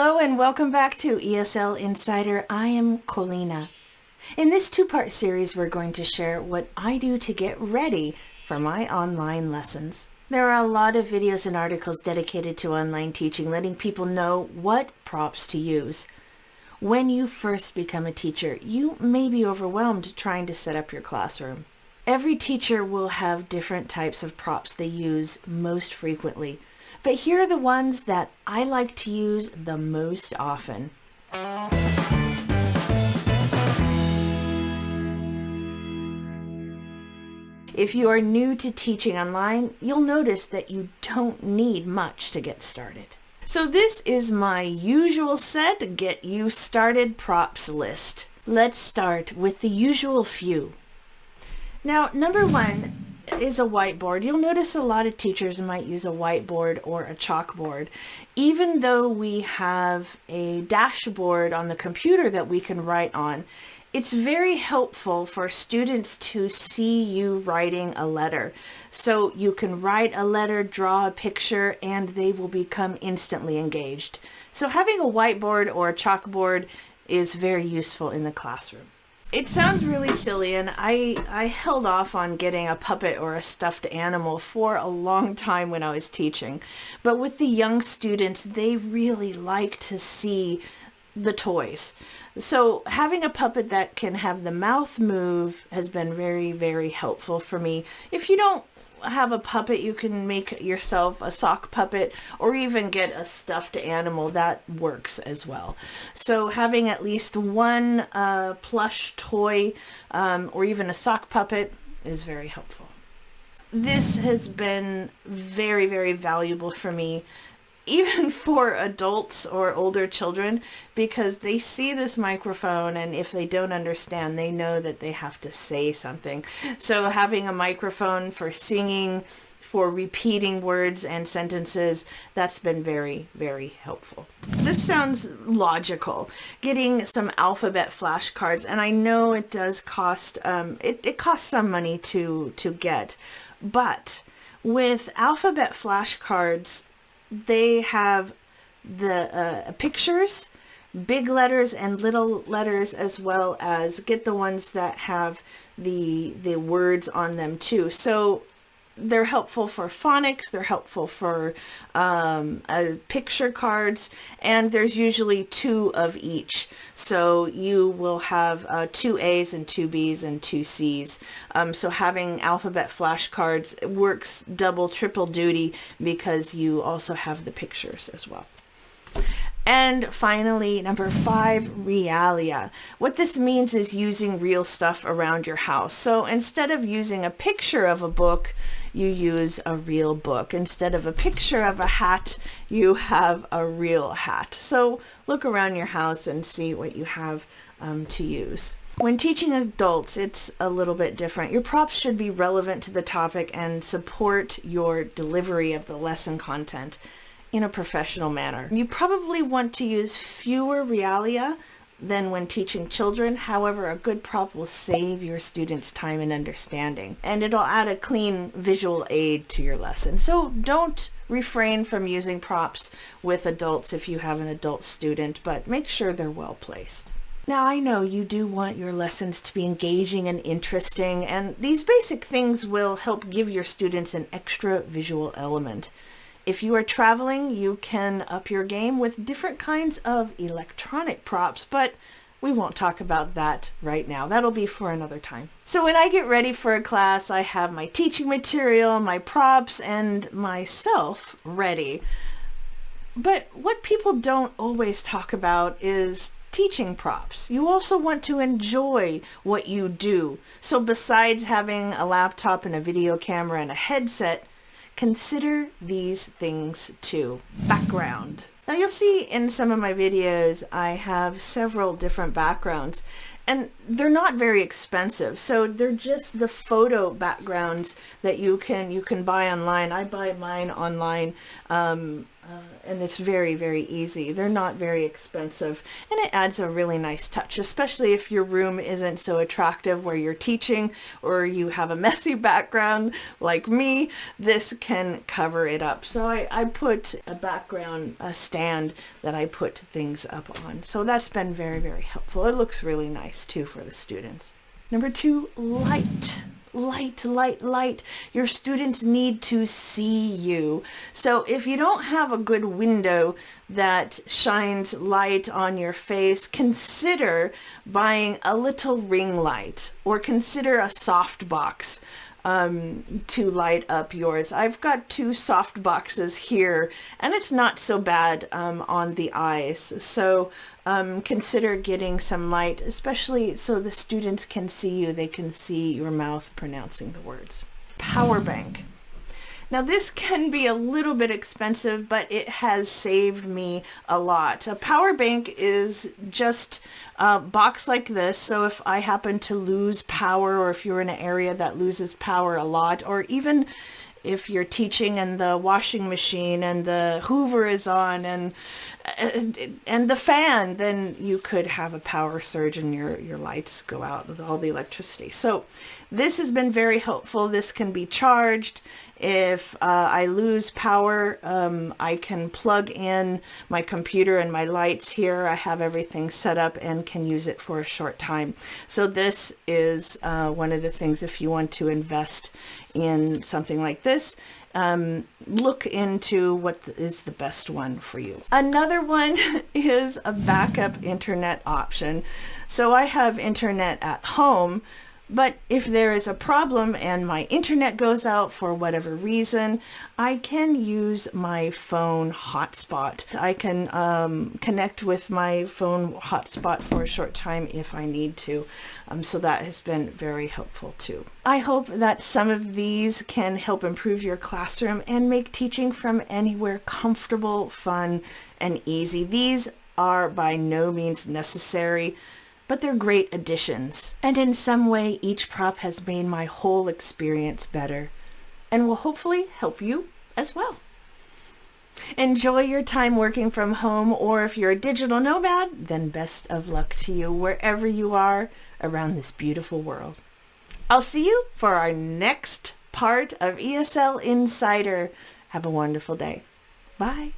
Hello and welcome back to ESL Insider. I am Colina. In this two-part series, we're going to share what I do to get ready for my online lessons. There are a lot of videos and articles dedicated to online teaching, letting people know what props to use. When you first become a teacher, you may be overwhelmed trying to set up your classroom. Every teacher will have different types of props they use most frequently. But here are the ones that I like to use the most often. If you are new to teaching online, you'll notice that you don't need much to get started. So this is my usual set get you started props list. Let's start with the usual few. Now, number one is a whiteboard. You'll notice a lot of teachers might use a whiteboard or a chalkboard. Even though we have a dashboard on the computer that we can write on, it's very helpful for students to see you writing a letter. So you can write a letter, draw a picture, and they will become instantly engaged. So having a whiteboard or a chalkboard is very useful in the classroom. It sounds really silly, and I held off on getting a puppet or a stuffed animal for a long time when I was teaching. But with the young students, they really like to see the toys. So having a puppet that can have the mouth move has been very, very helpful for me. If you don't have a puppet, you can make yourself a sock puppet or even get a stuffed animal. That works as well. So having at least one plush toy or even a sock puppet is very helpful. This has been very, very valuable for me, even for adults or older children, because they see this microphone, and if they don't understand, they know that they have to say something. So having a microphone for singing, for repeating words and sentences, that's been very, very helpful. This sounds logical, getting some alphabet flashcards, and I know it does cost, it costs some money to get, but with alphabet flashcards, they have the pictures, big letters and little letters, as well as get the ones that have the words on them too. So they're helpful for phonics, they're helpful for picture cards, and there's usually two of each. So you will have two A's and two B's and two C's. So having alphabet flashcards works double, triple duty because you also have the pictures as well. And finally, number 5, Realia. What this means is using real stuff around your house. So instead of using a picture of a book, you use a real book. Instead of a picture of a hat, you have a real hat. So look around your house and see what you have to use. When teaching adults, it's a little bit different. Your props should be relevant to the topic and support your delivery of the lesson content in a professional manner. You probably want to use fewer realia than when teaching children. However, a good prop will save your students time and understanding, and it'll add a clean visual aid to your lesson. So don't refrain from using props with adults if you have an adult student, but make sure they're well placed. Now, I know you do want your lessons to be engaging and interesting, and these basic things will help give your students an extra visual element. If you are traveling, you can up your game with different kinds of electronic props, but we won't talk about that right now. That'll be for another time. So when I get ready for a class, I have my teaching material, my props, and myself ready. But what people don't always talk about is teaching props. You also want to enjoy what you do. So besides having a laptop and a video camera and a headset, consider these things too. Background. Now you'll see in some of my videos I have several different backgrounds, and they're not very expensive. So they're just the photo backgrounds that you can buy online. I buy mine online and it's very, very easy. They're not very expensive, and it adds a really nice touch, especially if your room isn't so attractive where you're teaching or you have a messy background like me. This can cover it up. So I put a background stand that I put things up on. So that's been very, very helpful. It looks really nice too for the students. Number 2, light. Light, light, light. Your students need to see you. So if you don't have a good window that shines light on your face, consider buying a little ring light, or consider a soft box to light up yours. I've got 2 soft boxes here, and it's not so bad on the eyes. So consider getting some light, especially so the students can see you. They can see your mouth pronouncing the words. Power bank. Now this can be a little bit expensive, but it has saved me a lot. A power bank is just a box like this. So if I happen to lose power, or if you're in an area that loses power a lot, or even if you're teaching and the washing machine and the Hoover is on and the fan, then you could have a power surge and your lights go out with all the electricity. So this has been very helpful. This can be charged. If I lose power, I can plug in my computer and my lights here. I have everything set up and can use it for a short time. So this is one of the things, if you want to invest in something like this, look into what is the best one for you. Another one is a backup internet option. So I have internet at home, but if there is a problem and my internet goes out for whatever reason, I can use my phone hotspot. I can connect with my phone hotspot for a short time if I need to. So that has been very helpful too. I hope that some of these can help improve your classroom and make teaching from anywhere comfortable, fun, and easy. These are by no means necessary, but they're great additions. And in some way, each prop has made my whole experience better and will hopefully help you as well. Enjoy your time working from home, or if you're a digital nomad, then best of luck to you wherever you are around this beautiful world. I'll see you for our next part of ESL Insider. Have a wonderful day. Bye.